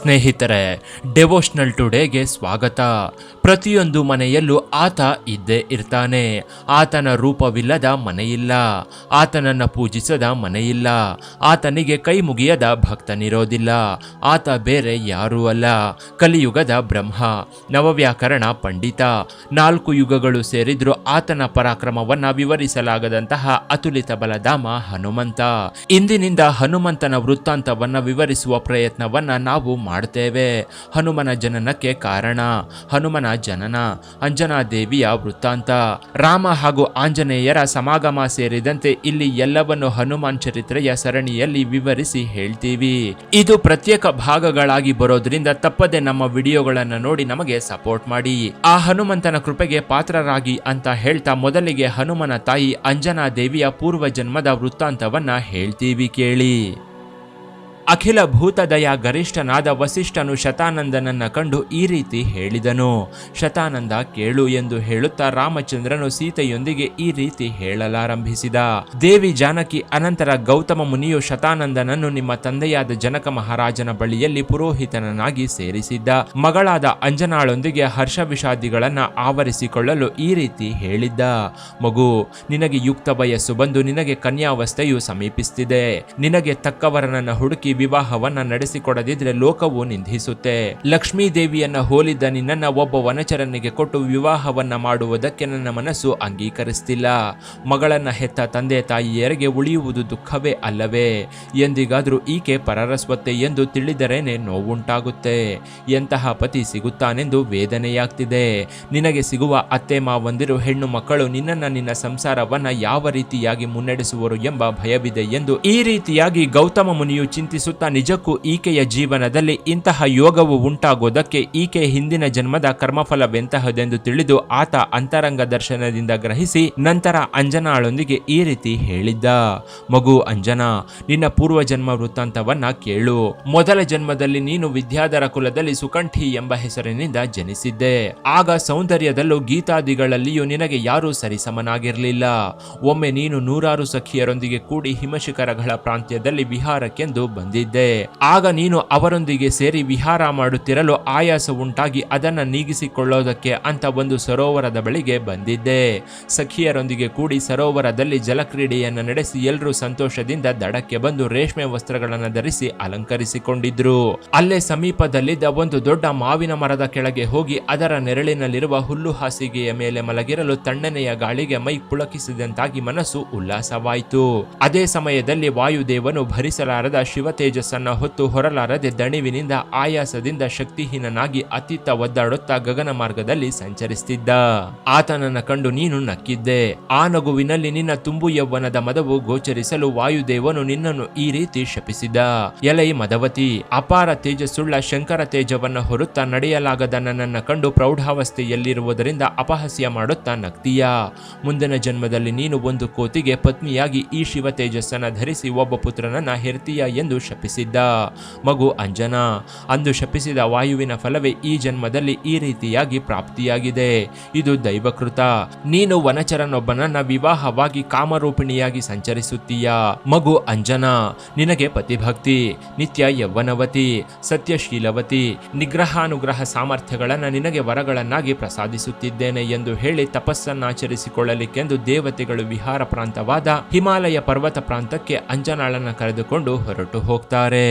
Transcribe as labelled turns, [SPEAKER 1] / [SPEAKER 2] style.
[SPEAKER 1] ಸ್ನೇಹಿತರೆ, ಡೆವೋಷನಲ್ ಟುಡೇಗೆ ಸ್ವಾಗತ. ಪ್ರತಿಯೊಂದು ಮನೆಯಲ್ಲೂ ಆತ ಇದ್ದೇ ಇರ್ತಾನೆ. ಆತನ ರೂಪವಿಲ್ಲದ ಮನೆಯಿಲ್ಲ, ಆತನನ್ನು ಪೂಜಿಸದ ಮನೆಯಿಲ್ಲ, ಆತನಿಗೆ ಕೈ ಮುಗಿಯದ ಭಕ್ತನಿರೋದಿಲ್ಲ. ಆತ ಬೇರೆ ಯಾರೂ ಅಲ್ಲ, ಕಲಿಯುಗದ ಬ್ರಹ್ಮ, ನವವ್ಯಾಕರಣ ಪಂಡಿತ. 4 ಯುಗಗಳು ಸೇರಿದ್ರೂ ಆತನ ಪರಾಕ್ರಮವನ್ನ ವಿವರಿಸಲಾಗದಂತಹ ಅತುಲಿತ ಬಲಧಾಮ ಹನುಮಂತ. ಇಂದಿನಿಂದ ಹನುಮಂತನ ವೃತ್ತಾಂತವನ್ನ ವಿವರಿಸುವ ಪ್ರಯತ್ನವನ್ನ ನಾವು ಮಾಡ್ತೇವೆ. ಹನುಮನ ಜನನಕ್ಕೆ ಕಾರಣ, ಹನುಮನ ಜನನ, ಅಂಜನಾ ದೇವಿಯ ವೃತ್ತಾಂತ, ರಾಮ ಹಾಗೂ ಆಂಜನೇಯರ ಸಮಾಗಮ ಸೇರಿದಂತೆ ಇಲ್ಲಿ ಎಲ್ಲವನ್ನು ಹನುಮಾನ್ ಚರಿತ್ರೆಯ ಸರಣಿಯಲ್ಲಿ ವಿವರಿಸಿ ಹೇಳ್ತೀವಿ. ಇದು ಪ್ರತ್ಯೇಕ ಭಾಗಗಳಾಗಿ ಬರೋದ್ರಿಂದ ತಪ್ಪದೆ ನಮ್ಮ ವಿಡಿಯೋಗಳನ್ನು ನೋಡಿ ನಮಗೆ ಸಪೋರ್ಟ್ ಮಾಡಿ. ಆ ಹನುಮಂತನ ಕೃಪೆಗೆ ಪಾತ್ರರಾಗಿ ಅಂತ ಹೇಳ್ತಾ ಮೊದಲಿಗೆ ಹನುಮನ ತಾಯಿ ಅಂಜನಾ ದೇವಿಯ ಪೂರ್ವ ಜನ್ಮದ ವೃತ್ತಾಂತವನ್ನ ಹೇಳ್ತೀವಿ ಕೇಳಿ. ಅಖಿಲ ಭೂತದಯ ಗರಿಷ್ಠನಾದ ವಸಿಷ್ಠನು ಶತಾನಂದನನ್ನ ಕಂಡು ಈ ರೀತಿ ಹೇಳಿದನು. ಶತಾನಂದ ಕೇಳು ಎಂದು ಹೇಳುತ್ತಾ ರಾಮಚಂದ್ರನು ಸೀತೆಯೊಂದಿಗೆ ಈ ರೀತಿ ಹೇಳಲಾರಂಭಿಸಿದ. ದೇವಿ ಜಾನಕಿ ಅನಂತರ ಗೌತಮ ಮುನಿಯು ಶತಾನಂದನನ್ನು ನಿಮ್ಮ ತಂದೆಯಾದ ಜನಕ ಮಹಾರಾಜನ ಬಳಿಯಲ್ಲಿ ಪುರೋಹಿತನನ್ನಾಗಿ ಸೇರಿಸಿದ್ದ. ಮಗಳಾದ ಅಂಜನಾಳೊಂದಿಗೆ ಹರ್ಷ ವಿಷಾದಿಗಳನ್ನ ಆವರಿಸಿಕೊಳ್ಳಲು ಈ ರೀತಿ ಹೇಳಿದ್ದ. ಮಗು, ನಿನಗೆ ಯುಕ್ತ ವಯಸ್ಸು ಬಂದು ನಿನಗೆ ಕನ್ಯಾವಸ್ಥೆಯು ಸಮೀಪಿಸುತ್ತಿದೆ. ನಿನಗೆ ತಕ್ಕವರನನ್ನ ಹುಡುಕಿ ವಿವಾಹವನ್ನ ನಡೆಸಿಕೊಡದಿದ್ರೆ ಲೋಕವು ನಿಂದಿಸುತ್ತೆ. ಲಕ್ಷ್ಮೀ ದೇವಿಯನ್ನ ಹೋಲಿದ್ದ ನಿನ್ನನ್ನ ಒಬ್ಬ ವನಚರನಿಗೆ ಕೊಟ್ಟು ವಿವಾಹವನ್ನ ಮಾಡುವುದಕ್ಕೆ ನನ್ನ ಮನಸ್ಸು ಅಂಗೀಕರಿಸ್ತಿಲ್ಲ. ಮಗಳನ್ನ ಹೆತ್ತ ತಂದೆ ತಾಯಿಯರಿಗೆ ಉಳಿಯುವುದು ದುಃಖವೇ ಅಲ್ಲವೇ? ಎಂದಿಗಾದ್ರೂ ಈಕೆ ಪರರ ಸ್ವತ್ತೆ ಎಂದು ತಿಳಿದರೇನೆ ನೋವುಂಟಾಗುತ್ತೆ. ಎಂತಹ ಪತಿ ಸಿಗುತ್ತಾನೆಂದು ವೇದನೆಯಾಗ್ತಿದೆ. ನಿನಗೆ ಸಿಗುವ ಅತ್ತೆ ಮಾವಂದಿರು ಹೆಣ್ಣು ಮಕ್ಕಳು ನಿನ್ನ ಸಂಸಾರವನ್ನ ಯಾವ ರೀತಿಯಾಗಿ ಮುನ್ನಡೆಸುವರು ಎಂಬ ಭಯವಿದೆ ಎಂದು ಈ ರೀತಿಯಾಗಿ ಗೌತಮ ಮುನಿಯು ಚಿಂತಿಸುತ್ತಾ ನಿಜಕ್ಕೂ ಈಕೆಯ ಜೀವನದಲ್ಲಿ ಇಂತಹ ಯೋಗವು ಉಂಟಾಗೋದಕ್ಕೆ ಈಕೆ ಹಿಂದಿನ ಜನ್ಮದ ಕರ್ಮಫಲವೆಂತಹದೆಂದು ತಿಳಿದು ಆತ ಅಂತರಂಗ ದರ್ಶನದಿಂದ ಗ್ರಹಿಸಿ ನಂತರ ಅಂಜನಾಳೊಂದಿಗೆ ಈ ರೀತಿ ಹೇಳಿದ್ದ. ಮಗು ಅಂಜನಾ, ನಿನ್ನ ಪೂರ್ವ ಜನ್ಮ ವೃತ್ತಾಂತವನ್ನ ಕೇಳು. ಮೊದಲ ಜನ್ಮದಲ್ಲಿ ನೀನು ವಿದ್ಯಾಧರ ಕುಲದಲ್ಲಿ ಸುಕಂಠಿ ಎಂಬ ಹೆಸರಿನಿಂದ ಜನಿಸಿದ್ದೆ. ಆಗ ಸೌಂದರ್ಯದಲ್ಲೂ ಗೀತಾದಿಗಳಲ್ಲಿಯೂ ನಿನಗೆ ಯಾರೂ ಸರಿಸಮನಾಗಿರಲಿಲ್ಲ. ಒಮ್ಮೆ ನೀನು 100 ಸಖಿಯರೊಂದಿಗೆ ಕೂಡಿ ಹಿಮಶಿಖರಗಳ ಪ್ರಾಂತ್ಯದಲ್ಲಿ ವಿಹಾರಕ್ಕೆಂದು ಬಂದಿದ್ದೆ. ಆಗ ನೀನು ಅವರೊಂದಿಗೆ ಸೇರಿ ವಿಹಾರ ಮಾಡುತ್ತಿರಲು ಆಯಾಸ ಉಂಟಾಗಿ ಅದನ್ನ ನೀಗಿಸಿಕೊಳ್ಳೋದಕ್ಕೆ ಅಂತ ಒಂದು ಸರೋವರದ ಬಳಿಗೆ ಬಂದಿದ್ದೆ. ಸಖಿಯರೊಂದಿಗೆ ಕೂಡಿ ಸರೋವರದಲ್ಲಿ ಜಲಕ್ರೀಡೆಯನ್ನು ನಡೆಸಿ ಎಲ್ಲರೂ ಸಂತೋಷದಿಂದ ದಡಕ್ಕೆ ಬಂದು ರೇಷ್ಮೆ ವಸ್ತ್ರಗಳನ್ನು ಧರಿಸಿ ಅಲಂಕರಿಸಿಕೊಂಡಿದ್ರು. ಅಲ್ಲೇ ಸಮೀಪದಲ್ಲಿದ್ದ ಒಂದು ದೊಡ್ಡ ಮಾವಿನ ಮರದ ಕೆಳಗೆ ಹೋಗಿ ಅದರ ನೆರಳಿನಲ್ಲಿರುವ ಹುಲ್ಲು ಹಾಸಿಗೆಯ ಮೇಲೆ ಮಲಗಿರಲು ತಣ್ಣನೆಯ ಗಾಳಿಗೆ ಮೈ ಪುಳಕಿಸಿದಂತಾಗಿ ಮನಸ್ಸು ಉಲ್ಲಾಸವಾಯಿತು. ಅದೇ ಸಮಯದಲ್ಲಿ ವಾಯುದೇವನು ಭರಿಸಲಾರದ ಶಿವ ತೇಜಸ್ಸನ್ನ ಹೊತ್ತು ಹೊರಲಾರದೆ ದಣಿವಿನಿಂದ ಆಯಾಸದಿಂದ ಶಕ್ತಿಹೀನನಾಗಿ ಅತ್ತಿತ್ತ ಒದ್ದಾಡುತ್ತಾ ಗಗನ ಮಾರ್ಗದಲ್ಲಿ ಸಂಚರಿಸುತ್ತಿದ್ದ. ಆತನನ್ನ ಕಂಡು ನೀನು ನಕ್ಕಿದ್ದೆ. ಆ ನಗುವಿನಲ್ಲಿ ನಿನ್ನ ತುಂಬು ಯೌವನದ ಮದವು ಗೋಚರಿಸಲು ವಾಯುದೇವನು ನಿನ್ನನ್ನು ಈ ರೀತಿ ಶಪಿಸಿದ. ಎಲೈ ಮದವತಿ, ಅಪಾರ ತೇಜಸ್ಸುಳ್ಳ ಶಂಕರ ತೇಜವನ್ನ ಹೊರುತ್ತಾ ನಡೆಯಲಾಗದ ನನ್ನನ್ನ ಕಂಡು ಪ್ರೌಢಾವಸ್ಥೆಯಲ್ಲಿರುವುದರಿಂದ ಅಪಹಾಸ್ಯ ಮಾಡುತ್ತಾ ನಗ್ತೀಯ. ಮುಂದಿನ ಜನ್ಮದಲ್ಲಿ ನೀನು ಒಂದು ಕೋತಿಗೆ ಪತ್ನಿಯಾಗಿ ಈ ಶಿವ ತೇಜಸ್ಸನ್ನ ಧರಿಸಿ ಒಬ್ಬ ಪುತ್ರನನ್ನ ಹೆರ್ತೀಯ ಎಂದು ಶಪಿಸಿದ್ದ. ಮಗು ಅಂಜನಾ, ಅಂದು ಶಪಿಸಿದ ವಾಯುವಿನ ಫಲವೇ ಈ ಜನ್ಮದಲ್ಲಿ ಈ ರೀತಿಯಾಗಿ ಪ್ರಾಪ್ತಿಯಾಗಿದೆ. ಇದು ದೈವಕೃತ. ನೀನು ವನಚರನೊಬ್ಬನನ್ನ ವಿವಾಹವಾಗಿ ಕಾಮರೂಪಿಣಿಯಾಗಿ ಸಂಚರಿಸುತ್ತೀಯ. ಮಗು ಅಂಜನಾ, ನಿನಗೆ ಪತಿಭಕ್ತಿ, ನಿತ್ಯ ಯೌವನವತಿ, ಸತ್ಯಶೀಲವತಿ, ನಿಗ್ರಹಾನುಗ್ರಹ ಸಾಮರ್ಥ್ಯಗಳನ್ನು ನಿನಗೆ ವರಗಳನ್ನಾಗಿ ಪ್ರಸಾದಿಸುತ್ತಿದ್ದೇನೆ ಎಂದು ಹೇಳಿ ತಪಸ್ಸನ್ನಾಚರಿಸಿಕೊಳ್ಳಲಿಕ್ಕೆಂದು ದೇವತೆಗಳು ವಿಹಾರ ಪ್ರಾಂತವಾದ ಹಿಮಾಲಯ ಪರ್ವತ ಪ್ರಾಂತಕ್ಕೆ ಅಂಜನಾಳನ್ನ ಕರೆದುಕೊಂಡು ಹೊರಟು ಹೋಗ್ತಾರೆ.